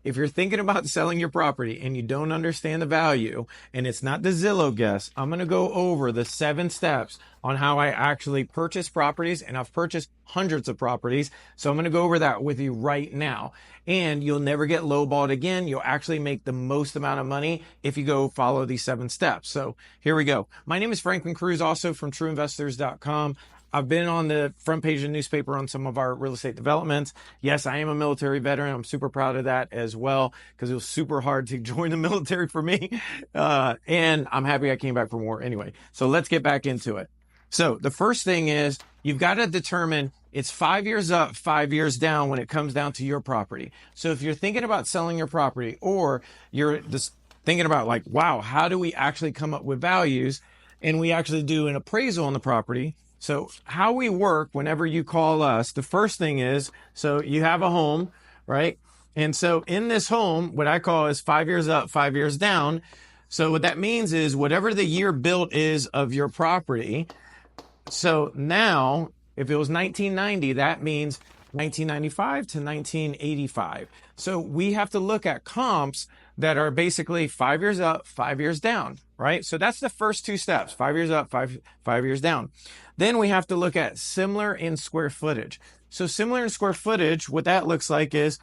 if you're thinking about selling your property and you don't understand the value and it's not the Zillow guess, I'm going to go over the 7 steps on how I actually purchase properties, and I've purchased hundreds of properties. So I'm going to go over that with you right now, and you'll never get lowballed again. You'll actually make the most amount of money if you go follow these 7 steps. So here we go. My name is Franklin Cruz, also from trueinvestors.com. I've been on the front page of the newspaper on some of our real estate developments. Yes, I am a military veteran. I'm super proud of that as well, because it was super hard to join the military for me. And I'm happy I came back from war anyway. So let's get back into it. So the first thing is you've got to determine it's 5 years up, 5 years down when it comes down to your property. So if you're thinking about selling your property, or you're just thinking about like, wow, how do we actually come up with values? And we actually do an appraisal on the property. So how we work whenever you call us, the first thing is, so you have a home, right? And so in this home, what I call is 5 years up, 5 years down. So what that means is whatever the year built is of your property. So now, if it was 1990, that means 1995 to 1985. So we have to look at comps that are basically 5 years up, 5 years down, right? So that's the first 2 steps, 5 years up, five years down. Then we have to look at similar in square footage. So similar in square footage, what that looks like is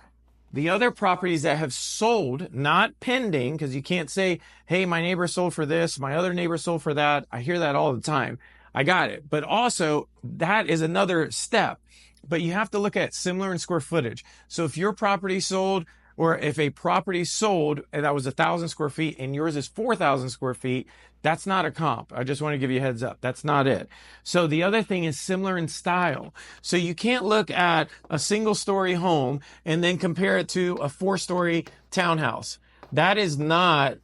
the other properties that have sold, not pending, because you can't say, hey, my neighbor sold for this, my other neighbor sold for that. I hear that all the time. I got it. But also that is another step, but you have to look at similar in square footage. So if your property sold, or if a property sold and that was 1,000 square feet and yours is 4,000 square feet, that's not a comp. I just want to give you a heads up. That's not it. So the other thing is similar in style. So you can't look at a single story home and then compare it to a 4-story townhouse. That is not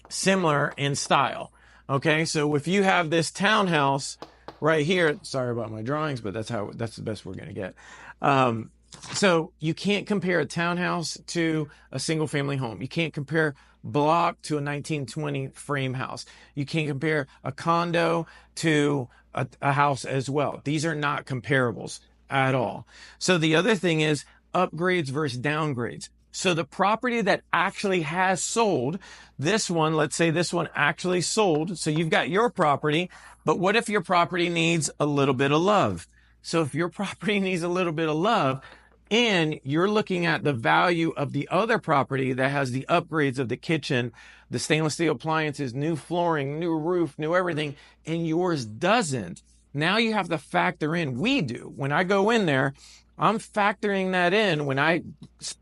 similar in style. Okay, so if you have this townhouse right here, sorry about my drawings, but that's the best we're going to get. So you can't compare a townhouse to a single family home. You can't compare block to a 1920 frame house. You can't compare a condo to a house as well. These are not comparables at all. So the other thing is upgrades versus downgrades. So the property that actually has sold, this one, let's say this one actually sold. So you've got your property, but what if your property needs a little bit of love? So if your property needs a little bit of love and you're looking at the value of the other property that has the upgrades of the kitchen, the stainless steel appliances, new flooring, new roof, new everything, and yours doesn't, now you have to factor in, we do. When I go in there, I'm factoring that in when I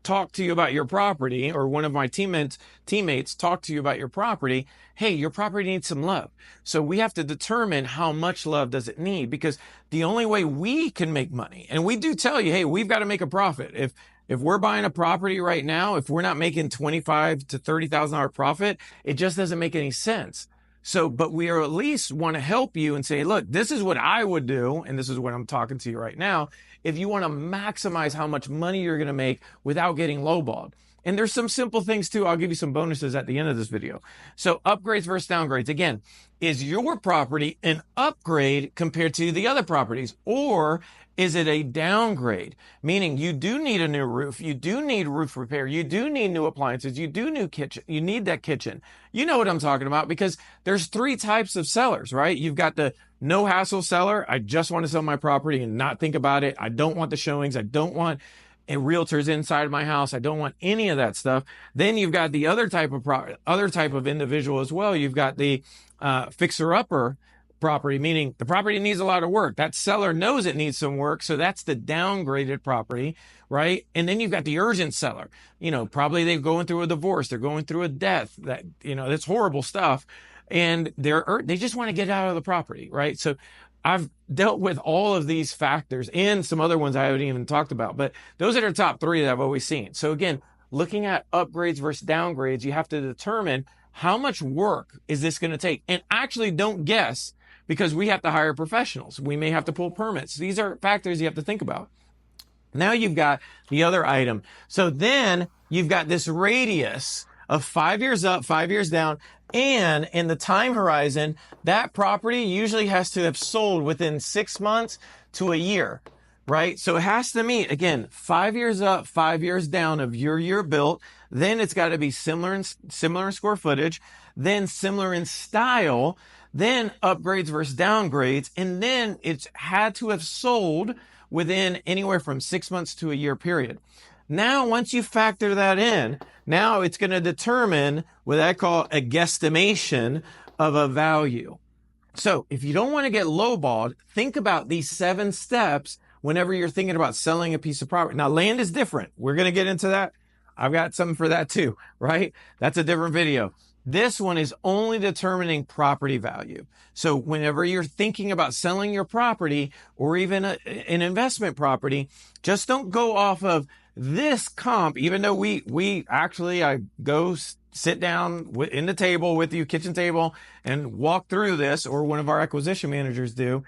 talk to you about your property, or one of my teammates talk to you about your property. Hey, your property needs some love. So we have to determine how much love does it need, because the only way we can make money, and we do tell you, hey, we've got to make a profit. If we're buying a property right now, if we're not making $25,000 to $30,000 profit, it just doesn't make any sense. So, but we are at least want to help you and say, look, this is what I would do. And this is what I'm talking to you right now. If you want to maximize how much money you're going to make without getting lowballed. And there's some simple things too. I'll give you some bonuses at the end of this video. So upgrades versus downgrades. Again, is your property an upgrade compared to the other properties, or is it a downgrade? Meaning you do need a new roof. You do need roof repair. You do need new appliances. You do new kitchen. You need that kitchen. You know what I'm talking about, because there's 3 types of sellers, right? You've got the no hassle seller. I just want to sell my property and not think about it. I don't want the showings. I don't want realtors inside of my house. I don't want any of that stuff. Then you've got the other type of individual as well. You've got the fixer-upper property, meaning the property needs a lot of work. That seller knows it needs some work, so that's the downgraded property, right? And then you've got the urgent seller. Probably they're going through a divorce, they're going through a death, that's horrible stuff, and they just want to get out of the property, right? So I've dealt with all of these factors and some other ones I haven't even talked about, but those are the top 3 that I've always seen. So again, looking at upgrades versus downgrades, you have to determine how much work is this going to take, and actually don't guess, because we have to hire professionals. We may have to pull permits. These are factors you have to think about. Now you've got the other item. So then you've got this radius of 5 years up, 5 years down. And in the time horizon, that property usually has to have sold within 6 months to a year, right? So it has to meet, again, 5 years up, 5 years down of your year built. Then it's got to be similar in square footage, then similar in style, then upgrades versus downgrades. And then it's had to have sold within anywhere from 6 months to a year period. Now, once you factor that in, now it's going to determine what I call a guesstimation of a value. So if you don't want to get lowballed, think about these 7 steps whenever you're thinking about selling a piece of property. Now, land is different. We're going to get into that. I've got something for that too, right? That's a different video. This one is only determining property value. So whenever you're thinking about selling your property or even an investment property, just don't go off of this comp, even though I go sit down in the table with you, kitchen table, and walk through this, or one of our acquisition managers do,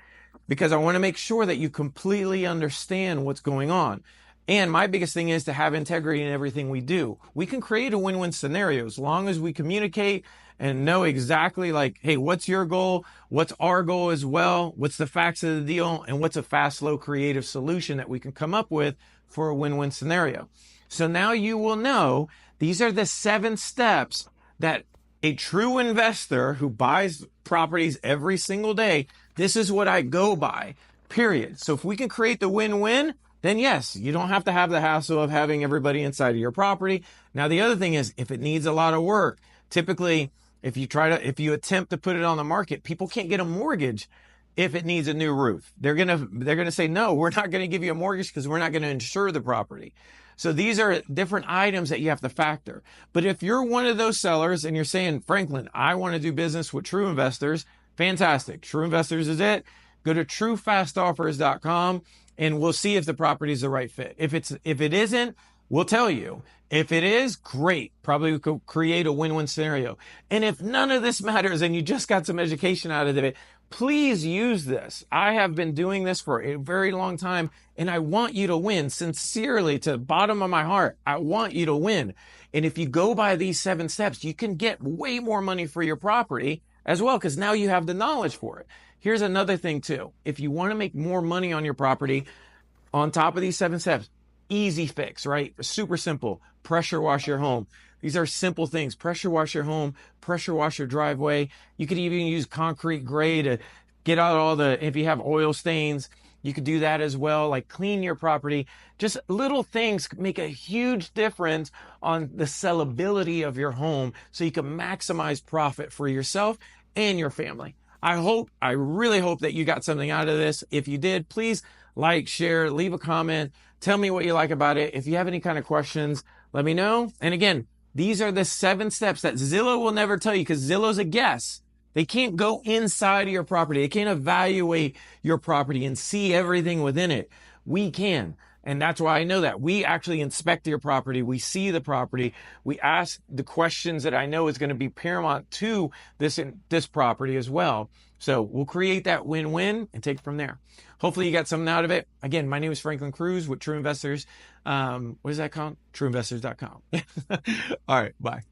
because I want to make sure that you completely understand what's going on. And my biggest thing is to have integrity in everything we do. We can create a win-win scenario as long as we communicate and know exactly like, hey, what's your goal? What's our goal as well? What's the facts of the deal? And what's a fast, slow, creative solution that we can come up with for a win-win scenario? So now you will know these are the 7 steps that a true investor who buys properties every single day, this is what I go by, period. So if we can create the win-win, then yes, you don't have to have the hassle of having everybody inside of your property. Now, the other thing is if it needs a lot of work, typically if you attempt to put it on the market, people can't get a mortgage if it needs a new roof. They're going to say, no, we're not going to give you a mortgage because we're not going to insure the property. So these are different items that you have to factor. But if you're one of those sellers and you're saying, Franklin, I want to do business with true investors, fantastic. True Investors is it. Go to truefastoffers.com and we'll see if the property is the right fit. If it isn't, we'll tell you. If it is, great. Probably we could create a win-win scenario. And if none of this matters and you just got some education out of it, please use this. I have been doing this for a very long time and I want you to win sincerely to the bottom of my heart. I want you to win. And if you go by these 7 steps, you can get way more money for your property as well, because now you have the knowledge for it. Here's another thing too. If you want to make more money on your property, on top of these 7 steps, easy fix, right? Super simple. Pressure wash your home. These are simple things. Pressure wash your home, pressure wash your driveway. You could even use concrete gray to get out if you have oil stains, you could do that as well. Like clean your property. Just little things make a huge difference on the sellability of your home so you can maximize profit for yourself and your family. I really hope that you got something out of this. If you did, please like, share, leave a comment. Tell me what you like about it. If you have any kind of questions, let me know. And again, these are the 7 steps that Zillow will never tell you because Zillow's a guess. They can't go inside of your property. They can't evaluate your property and see everything within it. We can. And that's why I know that. We actually inspect your property. We see the property. We ask the questions that I know is going to be paramount to this property as well. So we'll create that win-win and take it from there. Hopefully you got something out of it. Again, my name is Franklin Cruz with True Investors. What is that called? TrueInvestors.com. All right. Bye.